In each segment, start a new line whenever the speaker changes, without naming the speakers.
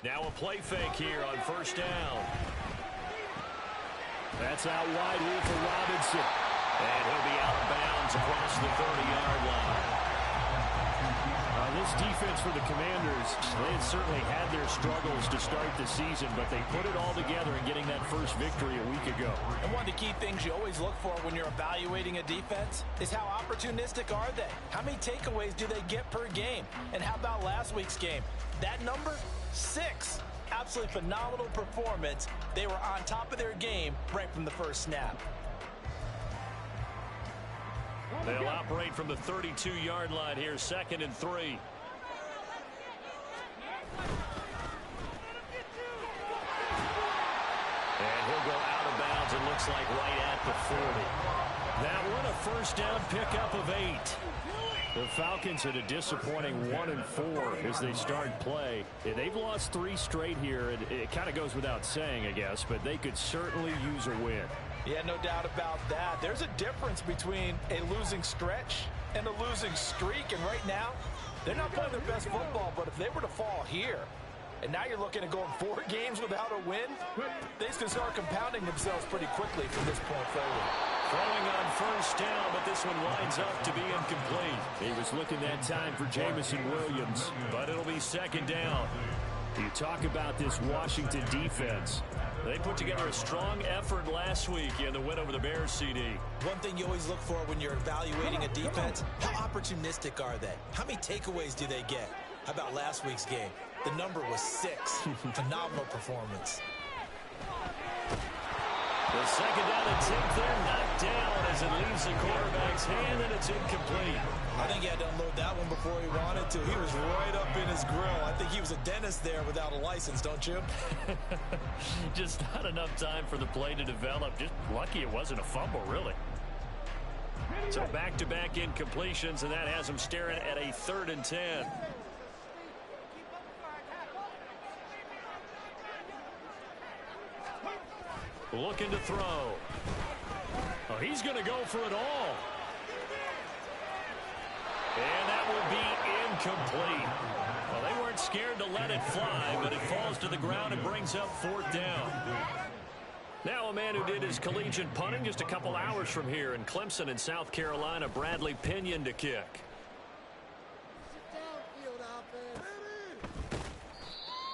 Now a play fake here on first down. That's out wide here for Robinson. And he'll be out of bounds across the 30-yard line. This defense for the Commanders, they had certainly had their struggles to start the season, but they put it all together in getting that first victory a week ago.
And one of the key things you always look for when you're evaluating a defense is how opportunistic are they? How many takeaways do they get per game? And how about last week's game? That number, 6. Absolutely phenomenal performance. They were on top of their game right from the first snap.
They'll operate from the 32-yard line here, 2nd and 3. And he'll go out of bounds, it looks like right at the 40. That one a first down pickup of 8. The Falcons had a disappointing 1-4 as they start play. They've lost 3 straight here. It kind of goes without saying, I guess, but they could certainly use a win.
Yeah, no doubt about that. There's a difference between a losing stretch and a losing streak. And right now, they're not playing their best football. But if they were to fall here, and now you're looking at going 4 games without a win, things can start compounding themselves pretty quickly from this point forward.
Throwing on first down, but this one winds up to be incomplete. He was looking that time for Jamison Williams, but it'll be 2nd down. You talk about this Washington defense. They put together a strong effort last week in the win over the Bears, CD.
One thing you always look for when you're evaluating a defense, how opportunistic are they? How many takeaways do they get? How about last week's game? The number was 6. Phenomenal performance.
The 2nd down and 10 there, knocked down as it leaves the quarterback's hand, and it's incomplete.
I think he had to unload that one before he wanted to. He was right up in his grill. I think he was a dentist there without a license, don't you?
Just not enough time for the play to develop. Just lucky it wasn't a fumble, really. So back-to-back incompletions, and that has him staring at a 3rd and 10. Looking to throw. Oh, he's going to go for it all. And that will be incomplete. Well, they weren't scared to let it fly, but it falls to the ground and brings up 4th down. Now a man who did his collegiate punting just a couple hours from here in Clemson in South Carolina, Bradley Pinion to kick.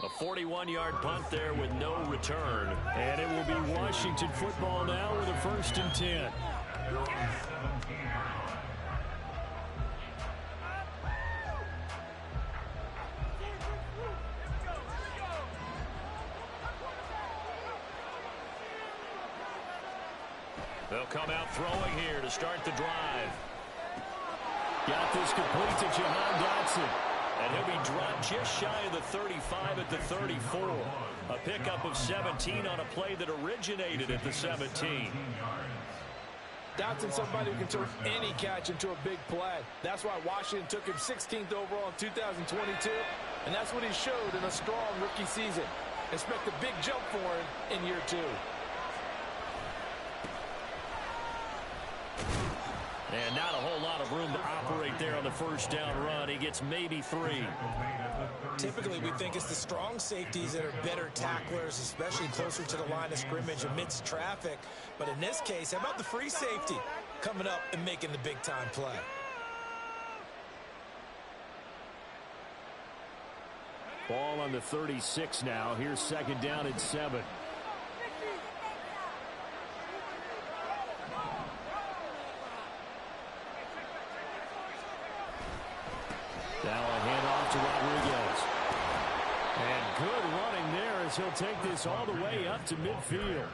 A 41-yard punt there with no return. And it will be Washington football now with a 1st and 10. They'll come out throwing here to start the drive. Got this complete to Jahan Dotson. And he'll be dropped just shy of the 35 at the 34. A pickup of 17 on a play that originated at the 17.
Dotson, somebody who can turn any catch into a big play. That's why Washington took him 16th overall in 2022. And that's what he showed in a strong rookie season. Expect a big jump for him in year 2.
And not a whole lot of room to operate there on the first down run. He gets maybe 3.
Typically, we think it's the strong safeties that are better tacklers, especially closer to the line of scrimmage amidst traffic. But in this case, how about the free safety coming up and making the big-time play?
Ball on the 36 now. Here's 2nd down and 7. Now a handoff to Rodriguez. And good running there as he'll take this all the way up to midfield.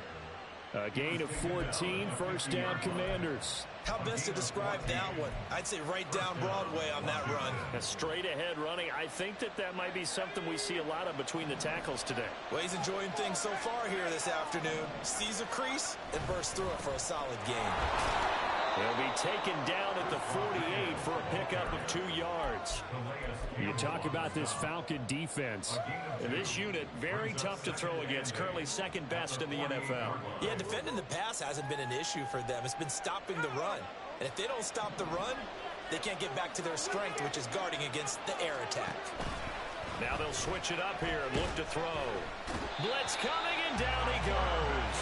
A gain of 14, 1st down Commanders.
How best to describe that one? I'd say right down Broadway on that run.
A straight ahead running. I think that might be something we see a lot of between the tackles today.
Well, he's enjoying things so far here this afternoon. Sees a crease and bursts through it for a solid gain.
He'll be taken down at the 48 for a pickup of 2 yards. You talk about this Falcon defense. This unit, very tough to throw against. Currently 2nd best in the NFL.
Yeah, defending the pass hasn't been an issue for them. It's been stopping the run. And if they don't stop the run, they can't get back to their strength, which is guarding against the air attack.
Now they'll switch it up here and look to throw. Blitz coming, and down he goes.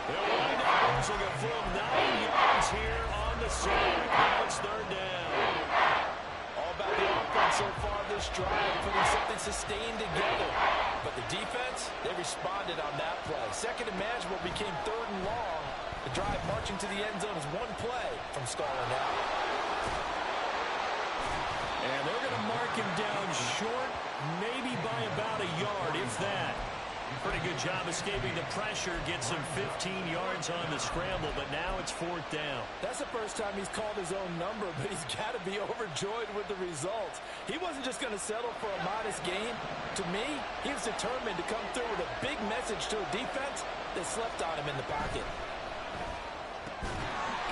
They'll wind up losing a full 9 yards here on the sack. Now it's third down.
All about the offense so far this drive, putting something sustained together. But the defense, they responded on that play. Second and manageable became third and long. The drive marching to the end zone is one play from stalling out.
And they're going to mark him down short, maybe by about a yard, if that. Pretty good job escaping the pressure, gets him 15 yards on the scramble, but now it's fourth down.
That's the first time he's called his own number, but he's got to be overjoyed with the results. He wasn't just going to settle for a modest gain. To me, he was determined to come through with a big message to a defense that slept on him in the pocket.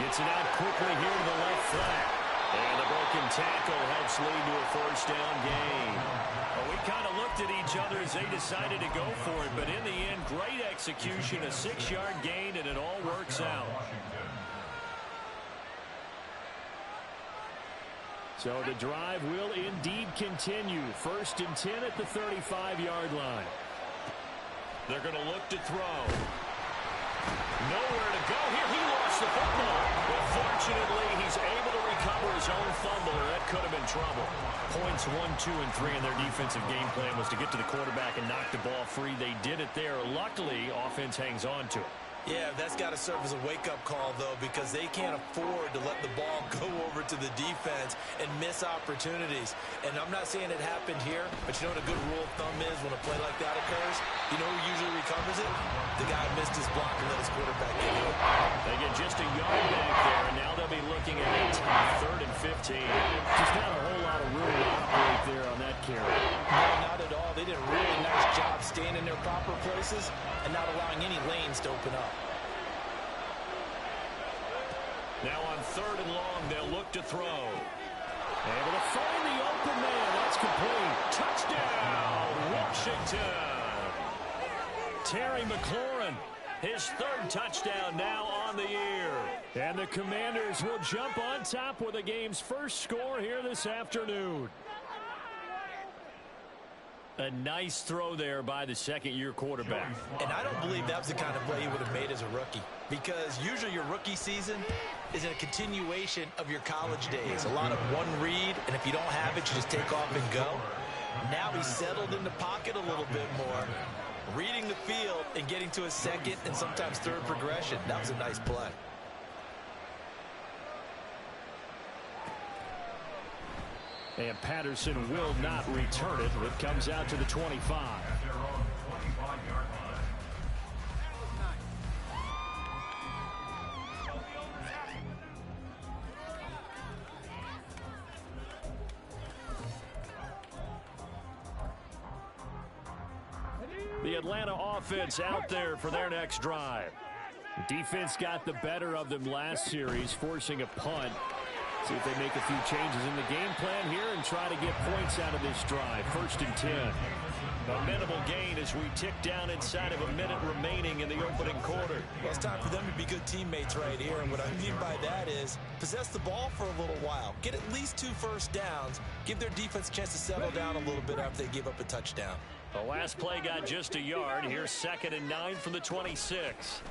Gets it out quickly here to the left flat. And the broken tackle helps lead to a first down gain. Well, we kind of looked at each other as they decided to go for it, but in the end, great execution, a 6-yard gain, and it all works out. So the drive will indeed continue. First and 10 at the 35-yard line. They're going to look to throw. Nowhere to go here. He lost the football. But fortunately, he's able to recover his own fumble, or that could have been trouble. Points 1, 2, and 3 in their defensive game plan was to get to the quarterback and knock the ball free. They did it there. Luckily, offense hangs on to it.
Yeah, that's got to serve as a wake-up call, though, because they can't afford to let the ball go over to the defense and miss opportunities. And I'm not saying it happened here, but you know what a good rule of thumb is when a play like that occurs? You know who usually recovers it? The guy who missed his block and let his quarterback get it.
They get just a yard back there, and now they'll be looking at a third and 15. Just not a whole lot of room to operate there on that carry.
No, not at all. They did a really nice job staying in their proper places and not allowing any lanes to open up.
Now on third and long, they'll look to throw. Able to find the open man. That's complete. Touchdown, Washington. Terry McLaurin, his third touchdown now on the year. And the Commanders will jump on top with the game's first score here this afternoon. A nice throw there by the second-year quarterback.
And I don't believe that was the kind of play he would have made as a rookie, because usually your rookie season is a continuation of your college days. A lot of one read, and if you don't have it, you just take off and go. Now he's settled in the pocket a little bit more, reading the field and getting to a second and sometimes third progression. That was a nice play.
And Patterson will not return it. It comes out to the 25. The Atlanta offense out there for their next drive. The defense got the better of them last series, forcing a punt. See if they make a few changes in the game plan here and try to get points out of this drive. First and 10. A minimal gain as we tick down inside of a minute remaining in the opening quarter.
Well, it's time for them to be good teammates right here. And what I mean by that is possess the ball for a little while. Get at least 2 first downs. Give their defense a chance to settle down a little bit after they give up a touchdown.
The last play got just a yard. Here's 2nd and 9 from the 26.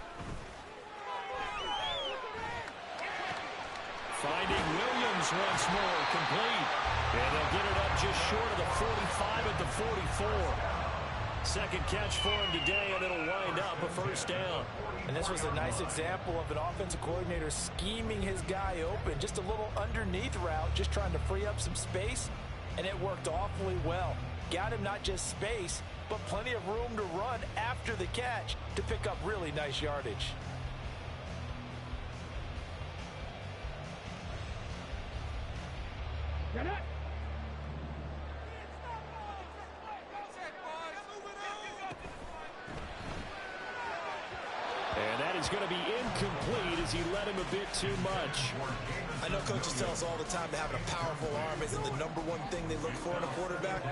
Finding Williams once more, complete. And they'll get it up just short of the 45 at the 44. Second catch for him today, and it'll wind up a first down.
And this was a nice example of an offensive coordinator scheming his guy open. Just a little underneath route, just trying to free up some space, and it worked awfully well. Got him not just space, but plenty of room to run after the catch to pick up really nice yardage.
Get it. And that is going to be incomplete as he led him a bit too much.
I know coaches tell us all the time that having a powerful arm isn't the #1 thing they look for in a quarterback.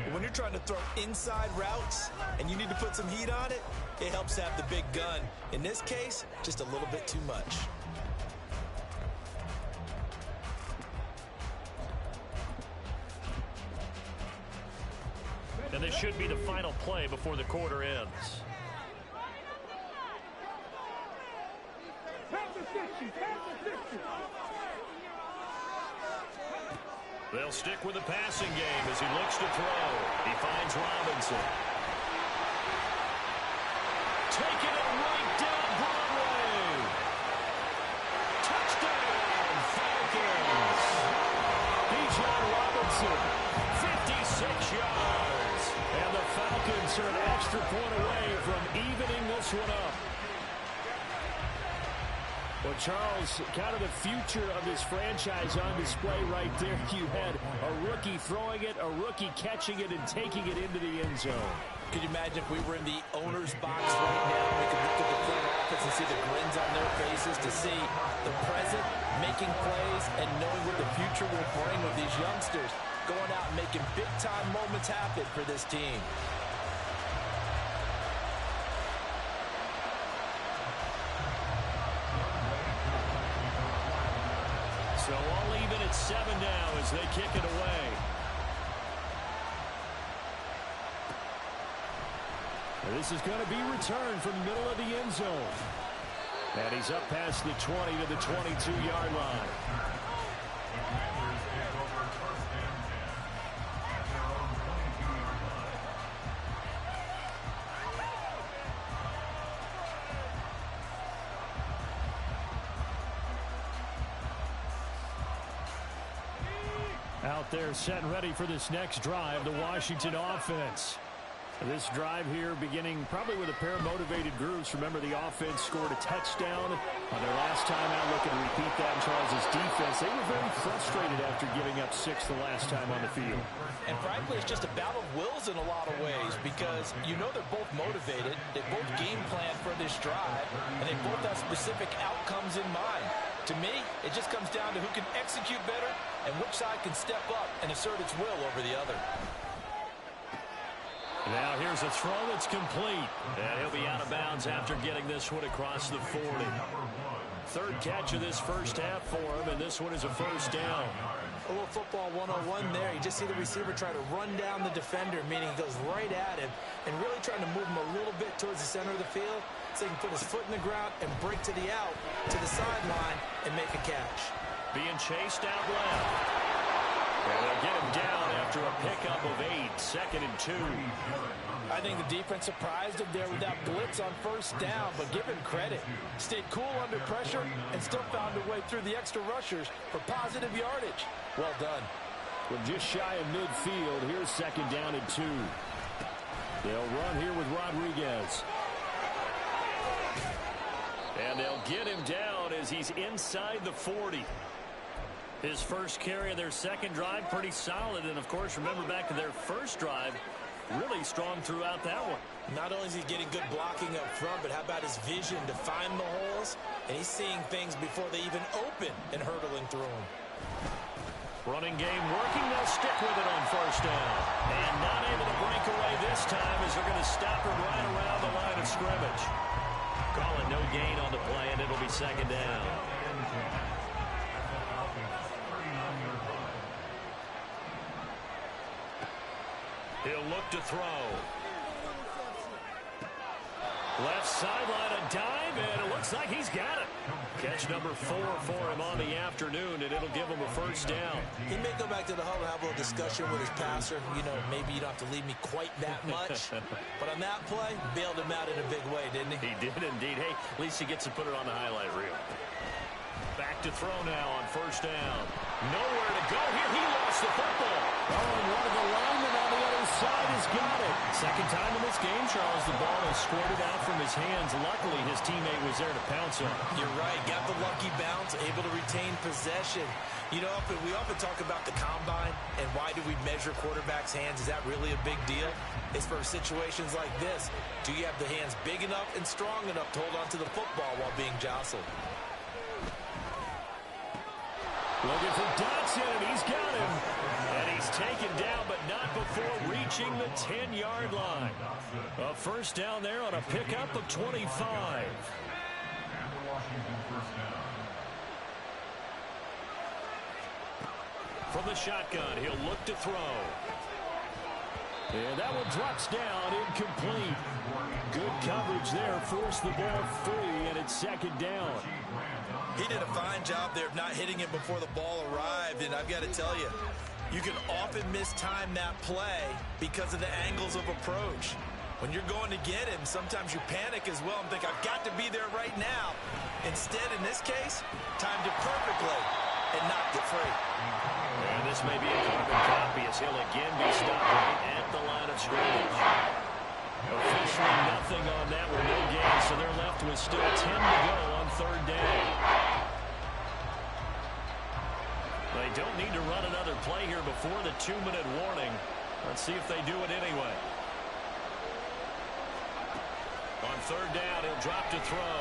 But when you're trying to throw inside routes and you need to put some heat on it, it helps have the big gun. In this case, just a little bit too much.
And this should be the final play before the quarter ends. They'll stick with the passing game as he looks to throw. He finds Robinson. Taking it right down Broadway. Touchdown, Falcons. Bijan Robinson, 56 yards. And the Falcons are an extra point away from evening this one up. Well, Charles, kind of the future of this franchise on display right there. You had a rookie throwing it, a rookie catching it, and taking it into the end zone.
Could you imagine if we were in the owner's box right now? We could look at the front office and see the grins on their faces, to see the present making plays and knowing what the future will bring with these youngsters going out and making big-time moments happen for this team.
So all even at 7 now as they kick it away. And this is going to be returned from the middle of the end zone. And he's up past the 20 to the 22-yard line. Out there set and ready for this next drive, the Washington offense. This drive here beginning probably with a pair of motivated groups. Remember, the offense scored a touchdown on their last time out. Looking to repeat that in Charles's defense. They were very frustrated after giving up 6 the last time on the field.
And frankly, it's just a battle of wills in a lot of ways, because you know they're both motivated. They both game plan for this drive, and they both have specific outcomes in mind. To me, it just comes down to who can execute better and which side can step up and assert its will over the other.
Now here's a throw that's complete. And he'll be out of bounds after getting this one across the 40. Third catch of this first half for him, and this one is a first down.
A little football 101 there. You just see the receiver try to run down the defender, meaning he goes right at him and really trying to move him a little bit towards the center of the field so he can put his foot in the ground and break to the out, to the sideline, and make a catch.
Being chased out left. And they'll get him down after a pickup of 8, 2nd and 2.
I think the defense surprised him there with that blitz on first down, but give him credit. Stayed cool under pressure and still found a way through the extra rushers for positive yardage. Well done.
We're just shy of midfield. Here's 2nd down and 2. They'll run here with Rodriguez. And they'll get him down as he's inside the 40. His first carry of their second drive, pretty solid. And, of course, remember back to their first drive, really strong throughout that one.
Not only is he getting good blocking up front, but how about his vision to find the holes? And he's seeing things before they even open and hurdling through them.
Running game working. They'll stick with it on first down. And not able to break away this time as they're going to stop him right around the line of scrimmage. Call it no gain on the play, and it'll be 2nd down. He'll look to throw. Left sideline, a dive, and it looks like he's got it. Catch number 4 for him on the afternoon, and it'll give him a first down.
He may go back to the huddle and have a little discussion with his passer. You know, maybe you don't have to leave me quite that much. But on that play, bailed him out in a big way, didn't he?
He did indeed. Hey, at least he gets to put it on the highlight reel. Back to throw now on first down. Nowhere to go here. He lost the football. Oh, and one of the linemen on the other side has got it. Second time in this game, Charles, the ball has squirted out from his hands. Luckily, his teammate was there to pounce on.
You're right. Got the lucky bounce, able to retain possession. You know, we often talk about the combine and why do we measure quarterbacks' hands. Is that really a big deal? It's for situations like this. Do you have the hands big enough and strong enough to hold on to the football while being jostled?
Looking for Dotson, and he's got him. And he's taken down, but not before reaching the 10-yard line. A first down there on a pickup of 25. From the shotgun, he'll look to throw. And that one drops down, incomplete. Good coverage there, forced the ball free, and it's second down.
He did a fine job there of not hitting it before the ball arrived, and I've got to tell you, you can often mistime that play because of the angles of approach. When you're going to get him, sometimes you panic as well and think, I've got to be there right now. Instead, in this case, timed it perfectly and knocked it free.
And this may be a carbon copy as he'll again be stopped right at the line of scrimmage. Officially nothing on that with no gain, so they're left with still 10 to go on third down. They don't need to run another play here before the 2-minute warning. Let's see if they do it anyway. On third down, he'll drop to throw.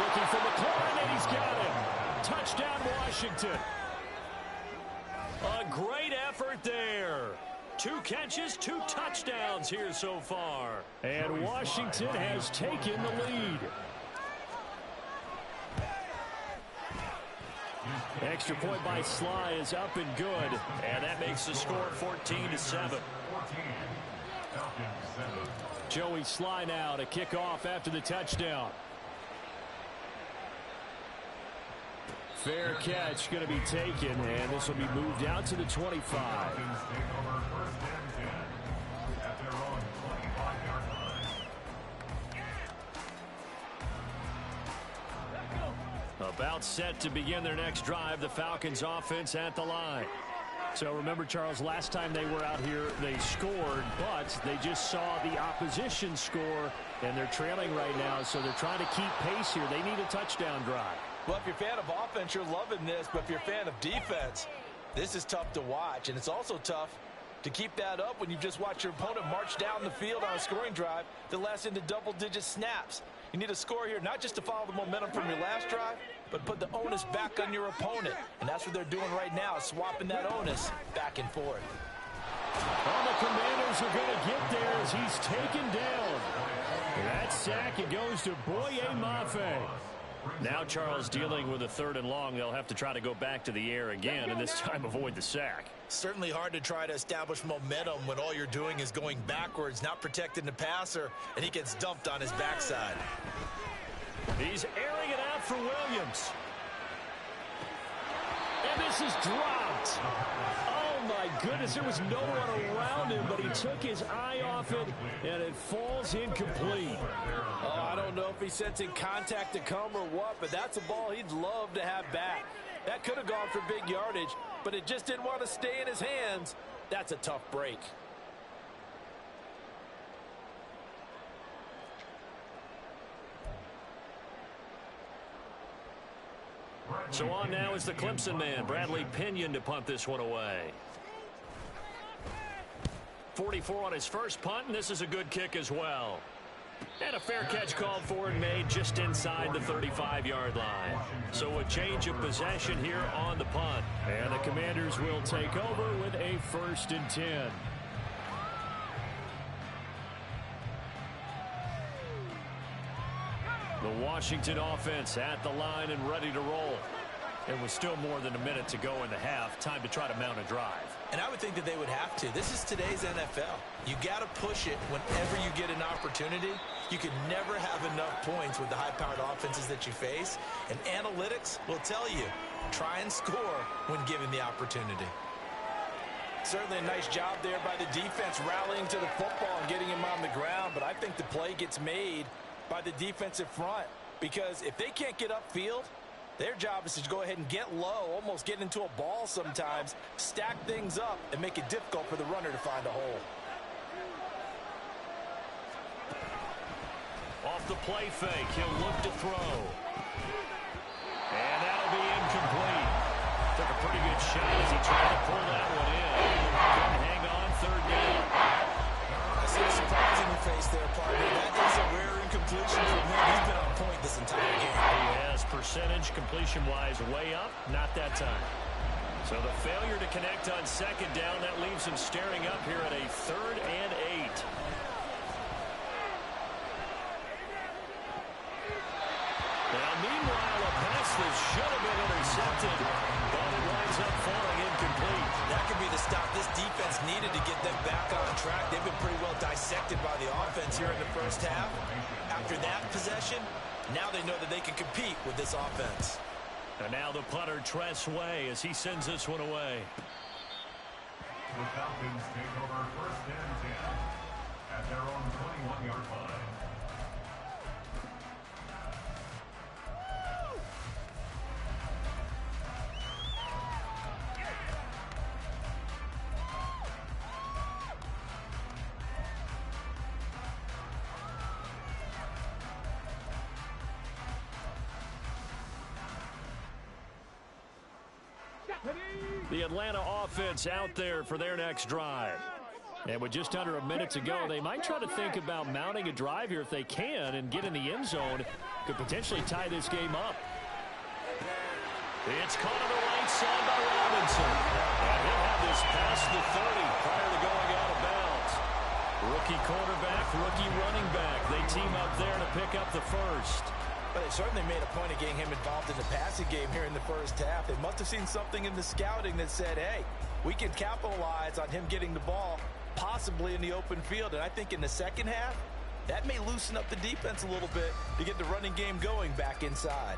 Looking for McLaurin, and he's got him. Touchdown, Washington. A great effort there. 2 catches, 2 touchdowns here so far. And Washington has taken the lead. Extra point by Sly is up and good. And that makes the score 14-7. Joey Sly now to kick off after the touchdown. Fair catch going to be taken, and this will be moved out to the 25. About set to begin their next drive, the Falcons offense at the line. So remember, Charles, last time they were out here, they scored, but they just saw the opposition score, and they're trailing right now, so they're trying to keep pace here. They need a touchdown drive.
Well, if you're a fan of offense, you're loving this, but if you're a fan of defense, this is tough to watch, and it's also tough to keep that up when you just watch your opponent march down the field on a scoring drive that lasts into double-digit snaps. You need a score here, not just to follow the momentum from your last drive, but put the onus back on your opponent. And that's what they're doing right now, swapping that onus back and forth.
Well, the Commanders are going to get there as he's taken down. That sack, it goes to Boye Mafe. Now Charles dealing with a 3rd and long. They'll have to try to go back to the air again, and this time avoid the sack.
Certainly hard to try to establish momentum when all you're doing is going backwards, not protecting the passer, and he gets dumped on his backside.
He's airing it out for Williams. And this is dropped. Oh, my goodness. There was no one around him, but he took his eye off it, and it falls incomplete.
Oh, I don't know if he's sensing contact to come or what, but that's a ball he'd love to have back. That could have gone for big yardage, but it just didn't want to stay in his hands. That's a tough break.
So on now is the Clemson man, Bradley Pinion, to punt this one away. 44 on his first punt, and this is a good kick as well. And a fair catch called for and made just inside the 35-yard line. So a change of possession here on the punt. And the Commanders will take over with a 1st and 10. The Washington offense at the line and ready to roll. It was still more than a minute to go in the half. Time to try to mount a drive.
And I would think that they would have to. This is today's NFL. You got to push it whenever you get an opportunity. You can never have enough points with the high-powered offenses that you face. And analytics will tell you, try and score when given the opportunity. Certainly a nice job there by the defense rallying to the football and getting him on the ground. But I think the play gets made by the defensive front. Because if they can't get upfield, their job is to go ahead and get low, almost get into a ball sometimes, stack things up, and make it difficult for the runner to find a hole.
Off the play fake, he'll look to throw. And that'll be incomplete. Took a pretty good shot as he tried to pull that one in. Couldn't hang on, 3rd down.
I see a surprise in your face there, partner. That is a rare incompletion from him. He's been on point this entire game.
He has. Percentage completion-wise way up, not that time. So the failure to connect on 2nd down, that leaves him staring up here at a 3rd and 8. Now, meanwhile, a pass that should have been intercepted, but it winds up falling incomplete.
That could be the stop this defense track. They've been pretty well dissected by the offense here in the first half. After that possession, now they know that they can compete with this offense.
And now the punter, Tress Way, as he sends this one away.
The Falcons take over first and 10 at their own 21-yard line.
The Atlanta offense out there for their next drive. And with just under a minute to go, they might try to think about mounting a drive here if they can and get in the end zone. Could potentially tie this game up. It's caught on the right side by Robinson. And he'll have this past the 30 prior to going out of bounds. Rookie quarterback, rookie running back. They team up there to pick up the first.
But they certainly made a point of getting him involved in the passing game here in the first half. They must have seen something in the scouting that said, hey, we can capitalize on him getting the ball possibly in the open field. And I think in the second half, that may loosen up the defense a little bit to get the running game going back inside.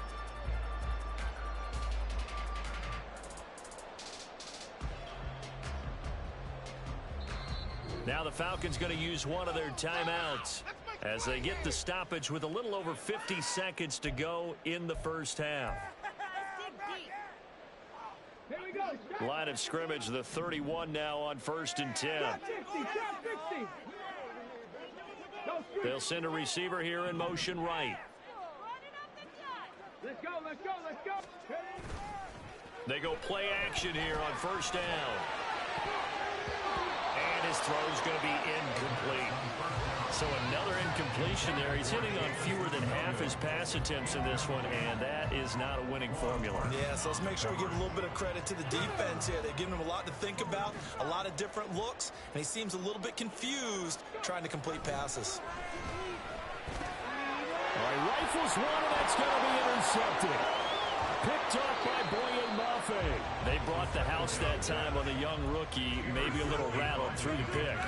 Now the Falcons going to use one of their timeouts as they get the stoppage with a little over 50 seconds to go in the first half. Line of scrimmage, the 31 now on 1st and 10. They'll send a receiver here in motion right.
Let's go, let's go, let's go.
They go play action here on 1st down. And his throw's going to be incomplete. So another incompletion there. He's hitting on fewer than half his pass attempts in this one, and that is not a winning formula.
Yeah, so let's make sure we give a little bit of credit to the defense here. They've given him a lot to think about, a lot of different looks, and he seems a little bit confused trying to complete passes.
All right, rifles one, and that's going to be intercepted. Picked up by Boye Mafe. They brought the house that time on a young rookie, maybe a little rattled through the pick.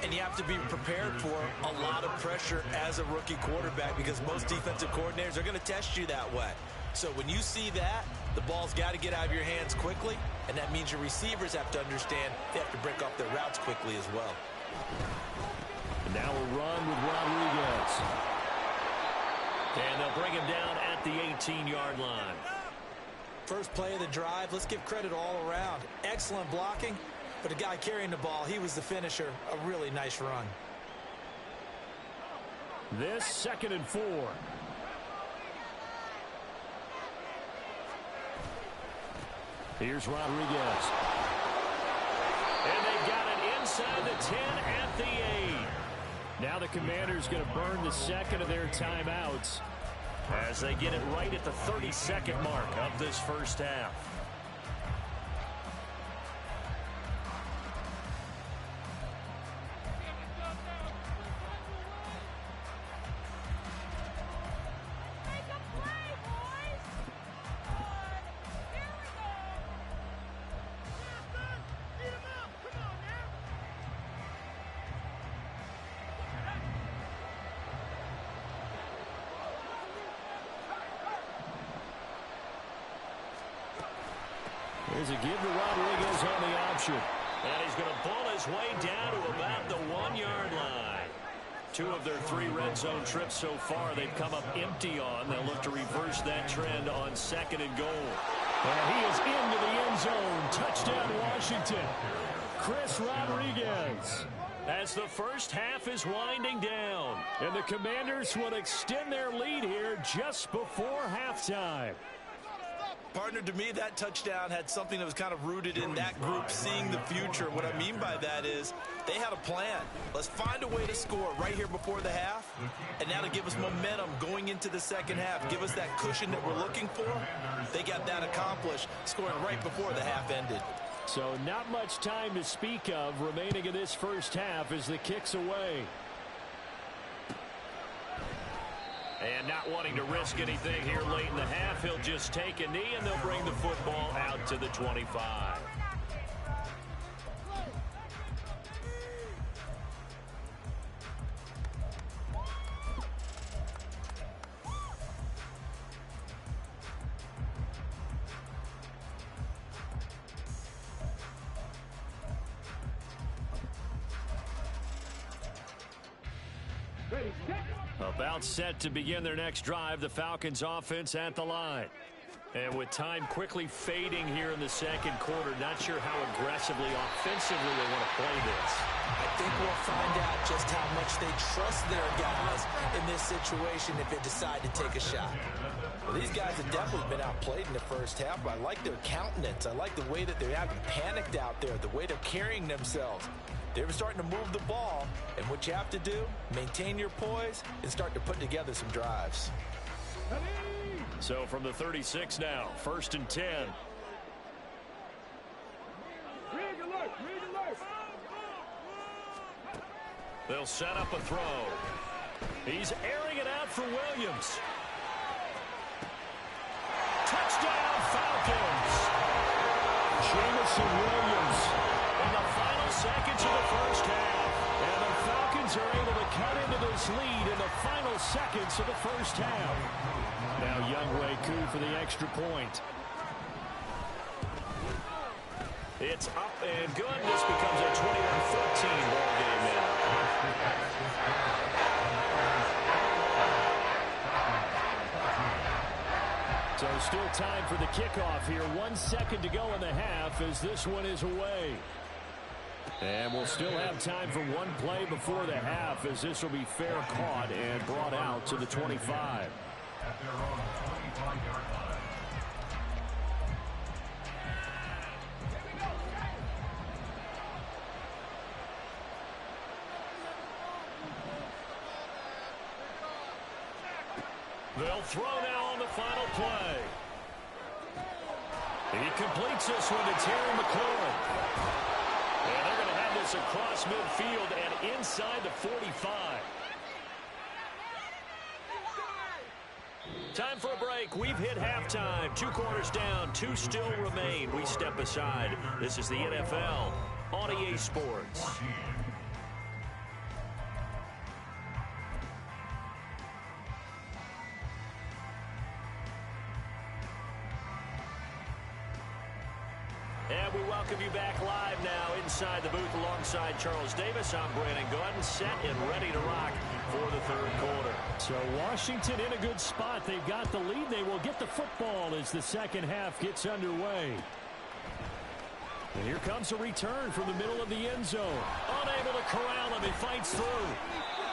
And you have to be prepared for a lot of pressure as a rookie quarterback because most defensive coordinators are going to test you that way. So when you see that, the ball's got to get out of your hands quickly, and that means your receivers have to understand they have to break off their routes quickly as well.
And now a run with Rodriguez. And they'll bring him down at the 18-yard line.
First play of the drive, let's give credit all around. Excellent blocking. But the guy carrying the ball, he was the finisher. A really nice run.
This 2nd and 4. Here's Rodriguez. And they've got it inside the 10 at the 8. Now the Commanders going to burn the second of their timeouts as they get it right at the 32nd mark of this first half. There's a give to Rodriguez on the option. And he's going to pull his way down to about the 1-yard line. 2 of their 3 red zone trips so far they've come up empty on. They'll look to reverse that trend on 2nd and goal. And he is into the end zone. Touchdown Washington. Chris Rodriguez. As the first half is winding down. And the Commanders will extend their lead here just before halftime.
Partner, to me, that touchdown had something that was kind of rooted in that group seeing the future. What I mean by that is they had a plan. Let's find a way to score right here before the half, and now to give us momentum going into the second half, give us that cushion that we're looking for. They got that accomplished, scoring right before the half ended.
So not much time to speak of remaining in this first half as the kick's away. And not wanting to risk anything here late in the half, he'll just take a knee, and they'll bring the football out to the 25.
Ready, set.
About set to begin their next drive, the Falcons offense at the line. And with time quickly fading here in the second quarter, not sure how aggressively, offensively they want to play this.
I think we'll find out just how much they trust their guys in this situation if they decide to take a shot. Well, these guys have definitely been outplayed in the first half, but I like their countenance. I like the way that they're acting panicked out there, the way they're carrying themselves. They're starting to move the ball, and what you have to do, maintain your poise and start to put together some drives.
So from the 36 now, 1st and 10.
Rig alert, rig alert.
They'll set up a throw. He's airing it out for Williams. Touchdown, Falcons. Jamison Williams in the final seconds of the first half. And the Falcons are able to cut into this lead in the final seconds of the first half. Now Younghoe Koo for the extra point. It's up and good. This becomes a 21-14 ball game now. So still time for the kickoff here. 1 second to go in the half as this one is away. And we'll still have time for one play before the half as this will be fair caught and brought out to the 25.
At their own 25-yard line.
They'll throw now on the final play. He completes this one to Terry McLaurin. And they're going to have this across midfield and inside the 45. Time for a break. We've hit halftime. 2 quarters down. 2 still remain. We step aside. This is the NFL on EA Sports. And we welcome you back live now inside the booth alongside Charles Davis. I'm Brandon Gordon, set and ready to rock for the third quarter. So Washington in a good spot. They've got the lead. They will get the football as the second half gets underway. And here comes a return from the middle of the end zone. Unable to corral him. He fights through.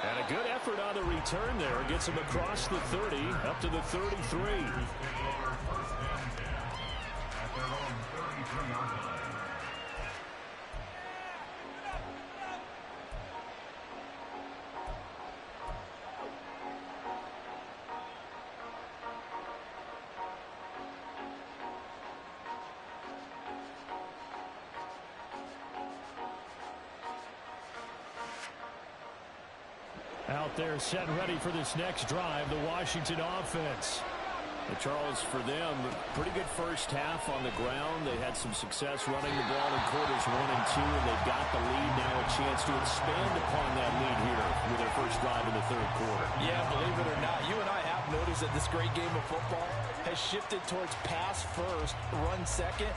And a good effort on the return there. Gets him across the 30 up to the 33. Out there set and ready for this next drive, the Washington offense. And Charles, for them, pretty good first half on the ground. They had some success running the ball in quarters 1 and 2, and they've got the lead now, a chance to expand upon that lead here with their first drive in the third quarter.
Yeah, believe it or not, you and I have noticed that this great game of football has shifted towards pass first, run second.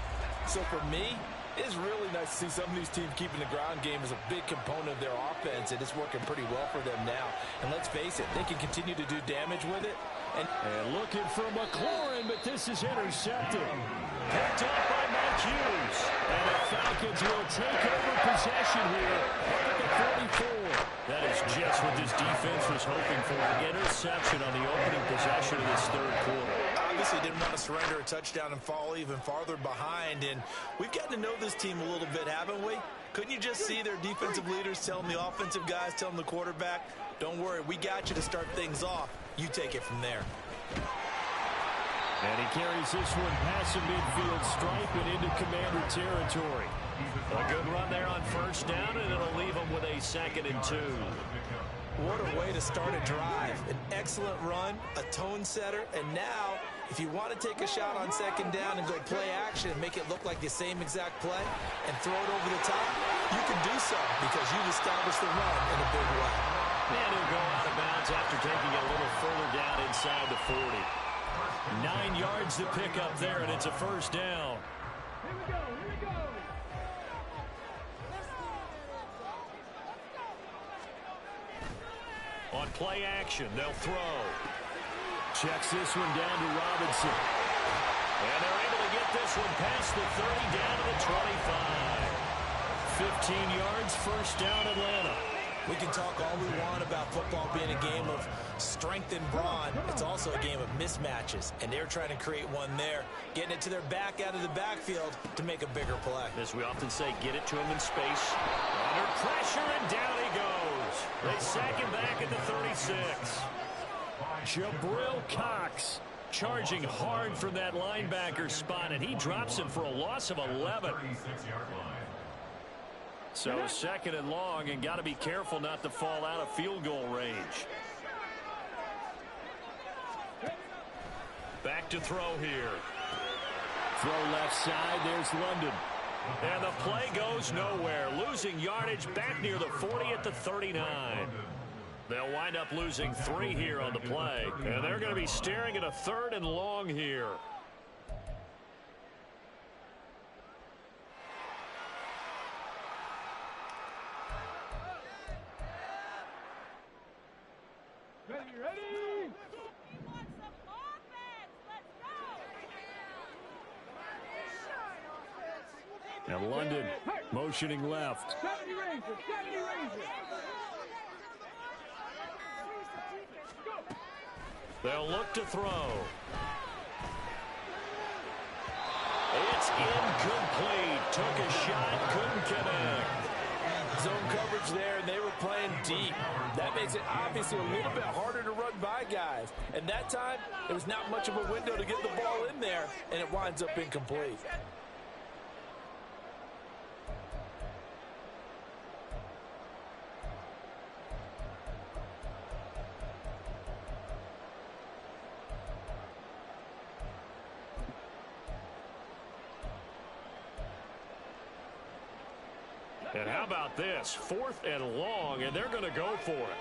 So for me, it's really nice to see some of these teams keeping the ground game as a big component of their offense, and it's working pretty well for them now. And let's face it, they can continue to do damage with it. And
looking for McLaurin, but this is intercepted. Picked up by Mike Hughes. And the Falcons will take over possession here at the 44. That is just what this defense was hoping for. An interception on the opening possession of this third quarter.
Obviously didn't want to surrender a touchdown and fall even farther behind. And we've gotten to know this team a little bit, haven't we? Couldn't you just see their defensive leaders telling the offensive guys, telling the quarterback, don't worry, we got you to start things off. You take it from there.
And he carries this one past the midfield stripe and into Commander territory. A good run there on first down, and it'll leave him with a 2nd and 2.
What a way to start a drive. An excellent run, a tone setter, and now if you want to take a shot on second down and go play action and make it look like the same exact play and throw it over the top, you can do so because you've established the run in a big way.
And he'll go out of bounds after taking it a little further down inside the 40. 9 yards to pick up there, and it's a first down.
Here we go, here we go.
On play action. They'll throw. Checks this one down to Robinson. And they're able to get this one past the 30 down to the 25. 15 yards, first down Atlanta.
We can talk all we want about football being a game of strength and brawn. It's also a game of mismatches, and they're trying to create one there, getting it to their back out of the backfield to make a bigger play.
As we often say, get it to him in space. Under pressure, and down he goes. They sack him back at the 36. Jabril Cox charging hard from that linebacker spot, and he drops him for a loss of 11. So second and long, and got to be careful not to fall out of field goal range. Back to throw here. Throw left side, there's London. And the play goes nowhere. Losing yardage back near the 40 at the 39. They'll wind up losing 3 here on the play. And they're going to be staring at a 3rd and long here.
Ready?
We want some offense. Let's go.
And London motioning left.
70 Rangers, 70 Rangers.
They'll look to throw. It's incomplete. Took a shot, couldn't connect.
Zone coverage there, and they were playing deep. That makes it obviously a little bit harder to run by guys. And that time, there was not much of a window to get the ball in there, and it winds up incomplete.
And how about this? 4th and long, and they're going to go for it.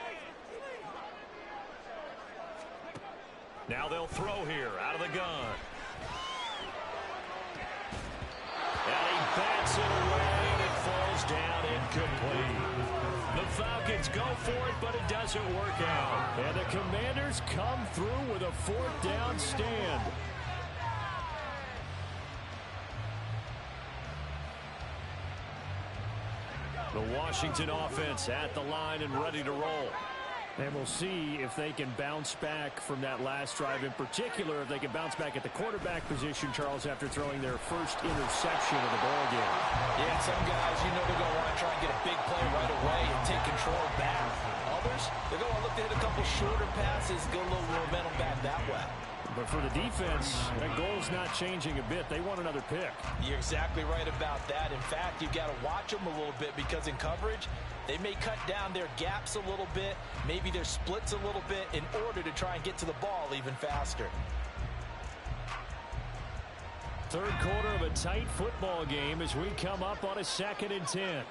Now they'll throw here out of the gun. And he bats it away, and it falls down incomplete. The Falcons go for it, but it doesn't work out. And the Commanders come through with a 4th down stand. The Washington offense at the line and ready to roll. And we'll see if they can bounce back from that last drive. In particular, if they can bounce back at the quarterback position, Charles, after throwing their first interception of the ball game.
Yeah, some guys, you know they're going to want to try and get a big play right away and take control back. Others, they're going to look to hit a couple shorter passes, get a little momentum back that way.
But for the defense, that goal's not changing a bit. They want another pick.
You're exactly right about that. In fact, you've got to watch them a little bit because in coverage, they may cut down their gaps a little bit, maybe their splits a little bit in order to try and get to the ball even faster.
Third quarter of a tight football game as we come up on a 2nd and 10.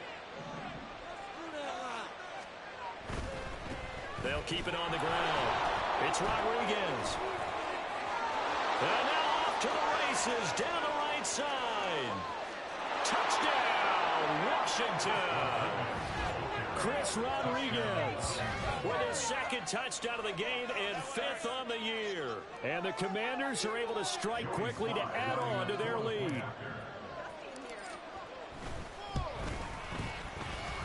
They'll keep it on the ground. It's Rodriguez. And now off to the races, down the right side. Touchdown, Washington. Chris Rodriguez with his 2nd touchdown of the game and 5th on the year. And the Commanders are able to strike quickly to add on to their lead.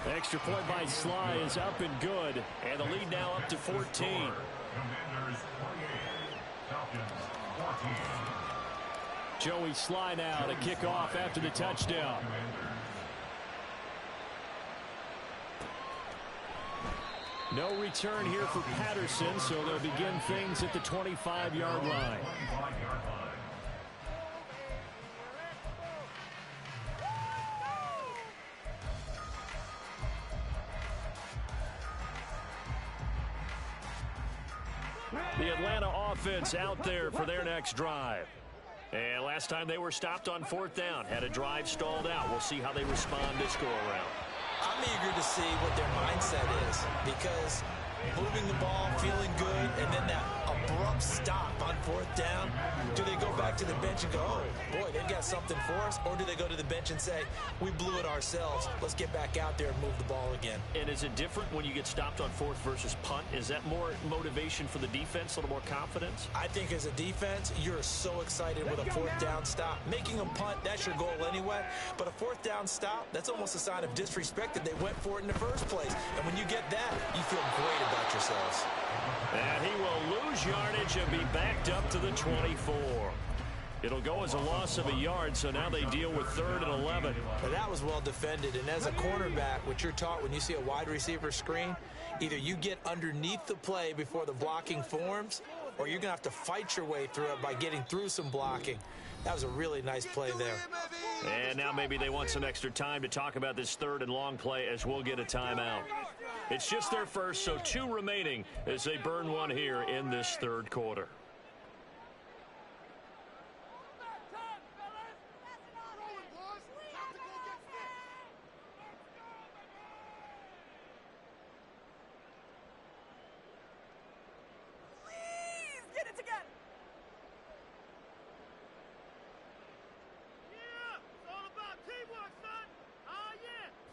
The extra point by Sly is up and good. And the lead now up to 14.
Commanders 28, Falcons 14.
Joey Sly now to kick off after the touchdown. No return here for Patterson, so they'll begin things at the 25-yard line. The Atlanta offense out there for their next drive. And last time they were stopped on 4th down, had a drive stalled out. We'll see how they respond this go-around.
I'm eager to see what their mindset is because moving the ball, feeling good, and then that abrupt stop on 4th down? Do they go back to the bench and go, oh, boy, they've got something for us? Or do they go to the bench and say, we blew it ourselves. Let's get back out there and move the ball again.
And is it different when you get stopped on 4th versus punt? Is that more motivation for the defense, a little more confidence?
I think as a defense, you're so excited with a 4th down stop. Making them punt, that's your goal anyway. But a 4th down stop, that's almost a sign of disrespect that they went for it in the first place. And when you get that, you feel great about yourselves.
And he will lose yardage and be backed up to the 24. It'll go as a loss of a yard, so now they deal with 3rd and 11.
Now that was well defended, and as a cornerback, what you're taught when you see a wide receiver screen, either you get underneath the play before the blocking forms, or you're going to have to fight your way through it by getting through some blocking. That was a really nice play there.
And now maybe they want some extra time to talk about this 3rd and long play as we'll get a timeout. It's just their first, so 2 remaining as they burn one here in this 3rd quarter.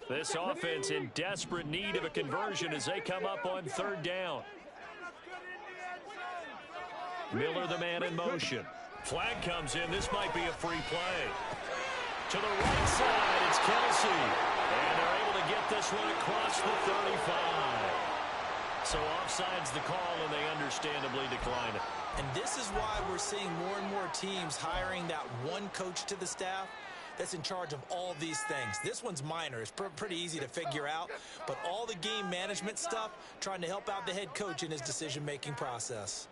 This offense in desperate need of a conversion as they come up on 3rd down. Miller, the man in motion. Flag comes in. This might be a free play. To the right side, it's Kelsey. And they're able to get this one across the 35. So offside's the call, and they understandably decline it.
And this is why we're seeing more and more teams hiring that one coach to the staff that's in charge of all these things. This one's minor. It's pretty easy to figure out. But all the game management stuff, trying to help out the head coach in his decision-making process.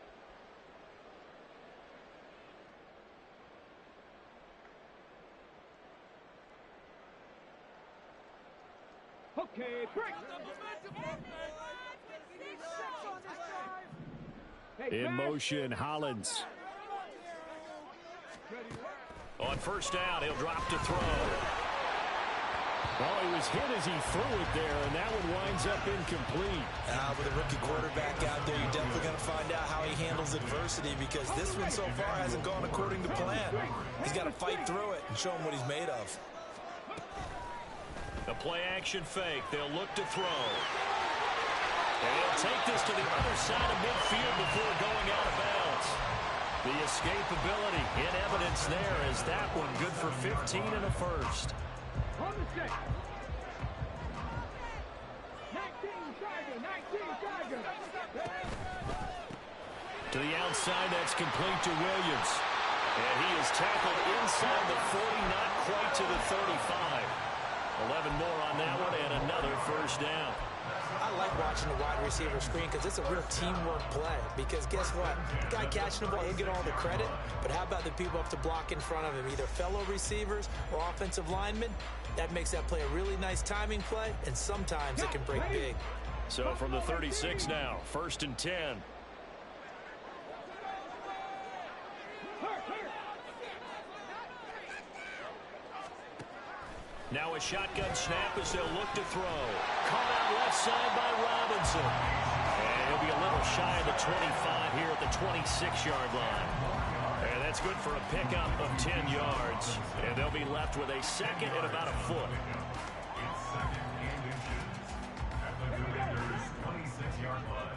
Okay, break.
In motion, Hollins. On 1st down, he'll drop to throw. Well, he was hit as he threw it there, and that one winds up incomplete.
With a rookie quarterback out there, you're definitely going to find out how he handles adversity, because this one so far hasn't gone according to plan. He's got to fight through it and show him what he's made of.
A play-action fake. They'll look to throw. And he'll take this to the other side of midfield before going out of bounds. The escapability in evidence there as that one good for 15 and a first.
On the stick. 19 Tiger.
To the outside, that's complete to Williams. And he is tackled inside the 40, not quite to the 35. 11 more on that one and another 1st down.
I like watching the wide receiver screen because it's a real teamwork play. Because guess what? The guy catching the ball, he'll get all the credit. But how about the people up to block in front of him, either fellow receivers or offensive linemen? That makes that play a really nice timing play, and sometimes it can break big.
So from the 36 now, 1st and 10. Now a shotgun snap as they'll look to throw. Caught out left side by Robinson. And he'll be a little shy of the 25 here at the 26-yard line. And that's good for a pickup of 10 yards. And they'll be left with a 2nd and about a foot.
It's 2nd and inches at the Commanders' 26-yard line.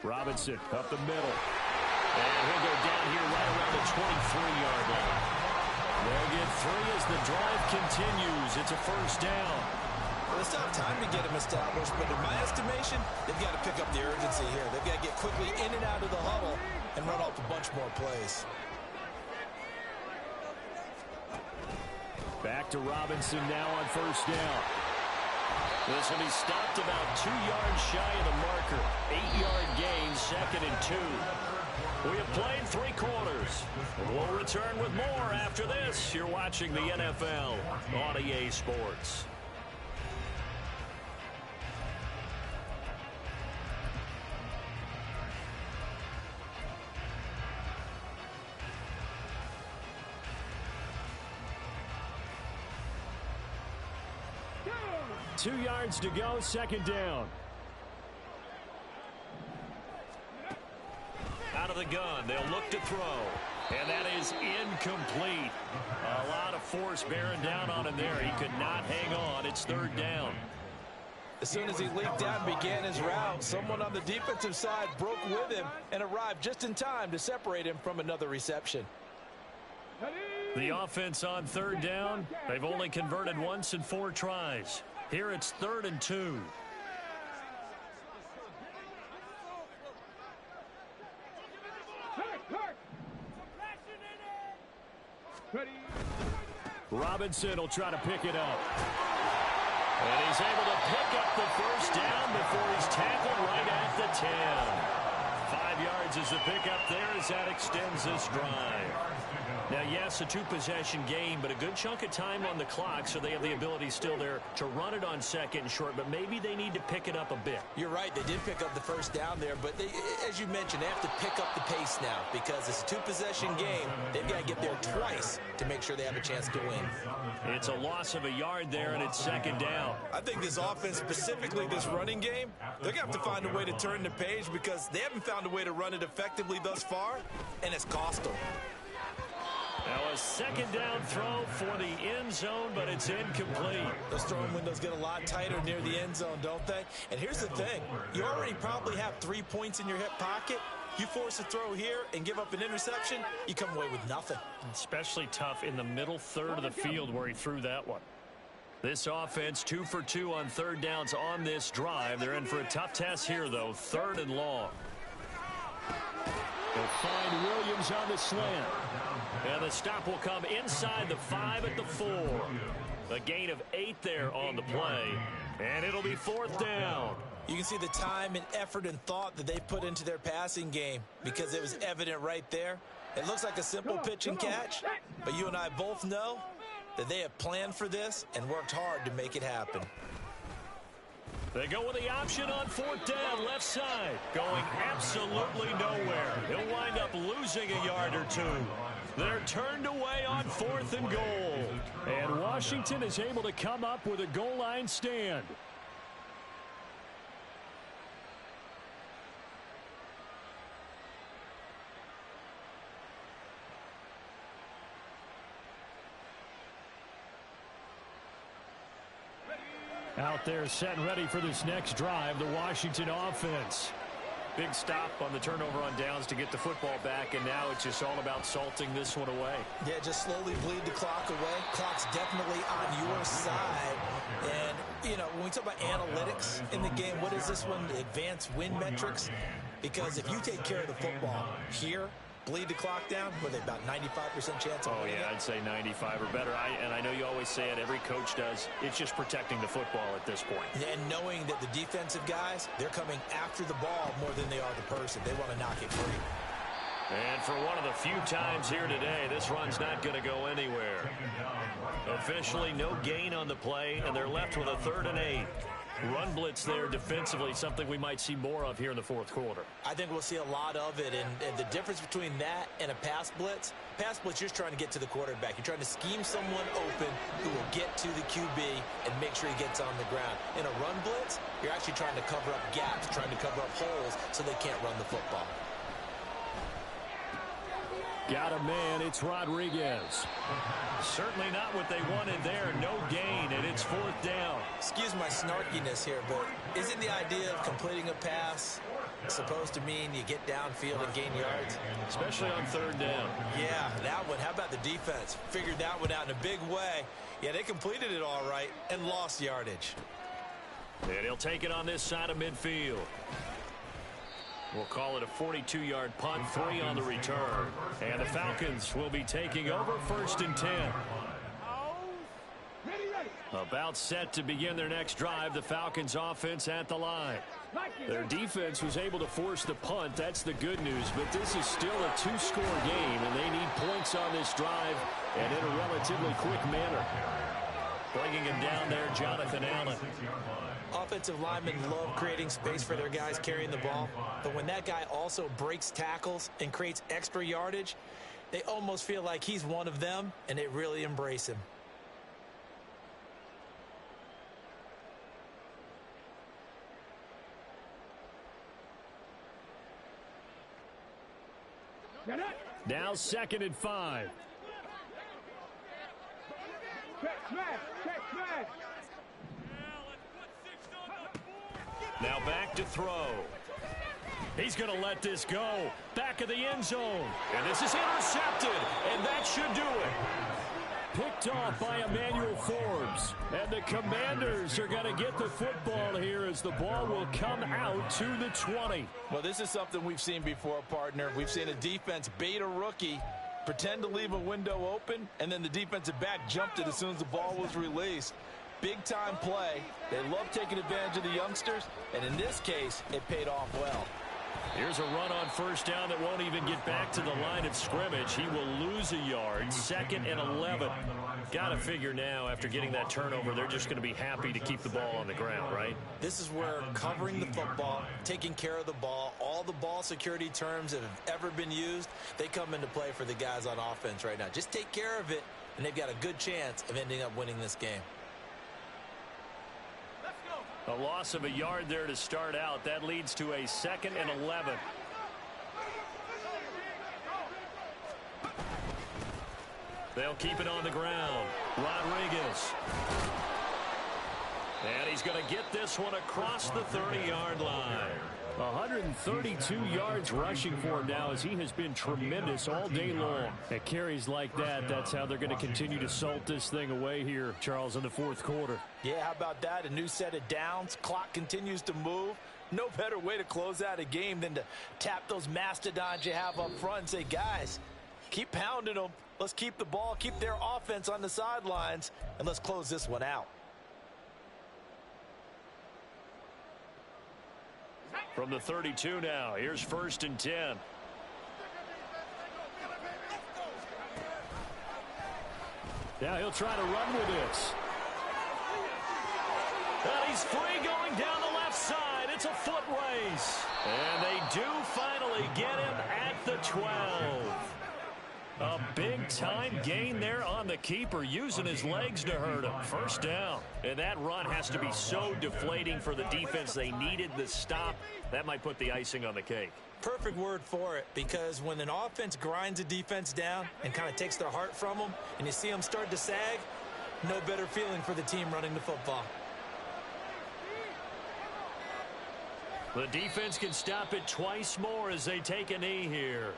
Robinson up the middle. And he'll go down here right around the 23-yard line. They'll get 3 as the drive continues. It's a 1st down.
Well, it's not time to get him established, but in my estimation, they've got to pick up the urgency here. They've got to get quickly in and out of the huddle and run off a bunch more plays.
Back to Robinson now on 1st down. This will be stopped about 2 yards shy of the marker. 8-yard gain, 2nd and 2. We have played 3 quarters. We'll return with more after this. You're watching the NFL on EA Sports. 2 yards to go, second down. Out of the gun, they'll look to throw. And that is incomplete. A lot of force bearing down on him there. He could not hang on. It's third down.
As soon as he leaked out and began his route, someone on the defensive side broke with him and arrived just in time to separate him from another reception.
The offense on third down, they've only converted once in 4 tries. Here it's 3rd and 2. Robinson will try to pick it up. And he's able to pick up the first down before he's tackled right at the 10. 5 yards is the pickup there as that extends this drive. Now, yes, a 2-possession game, but a good chunk of time on the clock, so they have the ability still there to run it on 2nd and short, but maybe they need to pick it up a bit.
You're right. They did pick up the first down there, but they, as you mentioned, they have to pick up the pace now because it's a 2-possession game. They've got to get there twice to make sure they have a chance to win.
It's a loss of a yard there, and it's 2nd down.
I think this offense, specifically this running game, they're going to have to find a way to turn the page because they haven't found a way to run it effectively thus far, and it's cost them.
Now a 2nd down throw for the end zone, but it's incomplete.
Those throwing windows get a lot tighter near the end zone, don't they? And here's the thing. You already probably have 3 points in your hip pocket. You force a throw here and give up an interception, you come away with nothing.
Especially tough in the middle third of the field where he threw that one. This offense 2 for 2 on 3rd downs on this drive. They're in for a tough test here, though. 3rd and long. They'll find Williams on the slant. And the stop will come inside the 5 at the 4. A gain of 8 there on the play. And it'll be 4th down.
You can see the time and effort and thought that they put into their passing game because it was evident right there. It looks like a simple pitch and catch, but you and I both know that they have planned for this and worked hard to make it happen.
They go with the option on 4th down, left side. Going absolutely nowhere. He'll wind up losing a yard or 2. They're turned away on 4th and goal. And Washington is able to come up with a goal line stand. Out there set and ready for this next drive, the Washington offense. Big stop on the turnover on downs to get the football back, and now it's just all about salting this one away.
Yeah, just slowly bleed the clock away. Clock's definitely on your side. And, you know, when we talk about analytics in the game, what is this one? The advanced win metrics? Because if you take care of the football here, bleed the clock down with about 95% chance of winning.
Yeah, I'd say 95 or better. And I know you always say it, every coach does. It's just protecting the football at this point.
And knowing that the defensive guys, they're coming after the ball more than they are the person. They want to knock it free.
And for one of the few times here today, this run's not going to go anywhere. Officially no gain on the play, and they're left with a 3rd and 8. Run blitz there defensively, something we might see more of here in the 4th quarter.
I think we'll see a lot of it, and the difference between that and a pass blitz, you're just trying to get to the quarterback. You're trying to scheme someone open who will get to the QB and make sure he gets on the ground. In a run blitz, you're actually trying to cover up gaps, trying to cover up holes so they can't run the football.
Got a man, it's Rodriguez. Certainly not what they wanted there. No gain, and it's 4th down.
Excuse my snarkiness here, but isn't the idea of completing a pass supposed to mean you get downfield and gain yards?
Especially on 3rd down.
Yeah, that one. How about the defense? Figured that one out in a big way. Yeah, they completed it all right and lost yardage.
And he'll take it on this side of midfield. We'll call it a 42-yard punt, 3 on the return. And the Falcons will be taking over 1st and 10. About set to begin their next drive, the Falcons offense at the line. Their defense was able to force the punt. That's the good news, but this is still a 2-score game, and they need points on this drive and in a relatively quick manner. Bringing him down there, Jonathan Allen.
Offensive linemen love creating space for their guys carrying the ball, but when that guy also breaks tackles and creates extra yardage, they almost feel like he's one of them, and they really embrace him.
Get it?
Now 2nd and 5.
Check smash. Check smash.
Now back to throw. He's going to let this go. Back of the end zone. And this is intercepted. And that should do it. Picked off by Emmanuel Forbes. And the Commanders are going to get the football here as the ball will come out to the 20.
Well, this is something we've seen before, partner. We've seen a defense bait a rookie, pretend to leave a window open, and then the defensive back jumped it as soon as the ball was released. Big-time play. They love taking advantage of the youngsters, and in this case, it paid off well.
Here's a run on first down that won't even get back to the line of scrimmage. He will lose a yard. 2nd and 11. Got to figure now, after getting that turnover, they're just going to be happy to keep the ball on the ground, right?
This is where covering the football, taking care of the ball, all the ball security terms that have ever been used, they come into play for the guys on offense right now. Just take care of it, and they've got a good chance of ending up winning this game.
A loss of a yard there to start out. That leads to a 2nd and 11. They'll keep it on the ground. Rodriguez. And he's going to get this one across the 30-yard line. 132 yards rushing for him now as he has been tremendous all day long. At carries like that, that's how they're going to continue to salt this thing away here, Charles, in the 4th quarter.
Yeah, how about that? A new set of downs. Clock continues to move. No better way to close out a game than to tap those mastodons you have up front and say, guys, keep pounding them. Let's keep the ball, keep their offense on the sidelines, and let's close this one out.
From the 32 now, here's 1st and 10. Now he'll try to run with this. And he's free going down the left side. It's a foot race. And they do finally get him at the 12. A big-time gain there on the keeper, using his legs to hurt him. 1st down. And that run has to be so deflating for the defense. They needed the stop. That might put the icing on the cake.
Perfect word for it, because when an offense grinds a defense down and kind of takes their heart from them, and you see them start to sag, no better feeling for the team running the football.
The defense can stop it twice more as they take a knee here.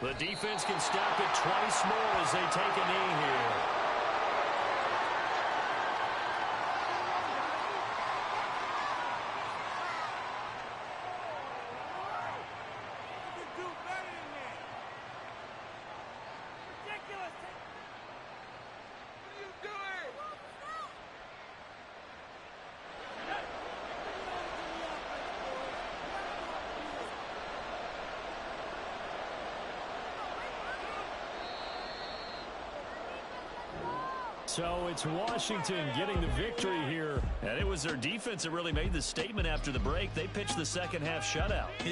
The defense can stop it twice more as they take a knee here. So it's Washington getting the victory here. And it was their defense that really made the statement after the break. They pitched the second half shutout. Yeah.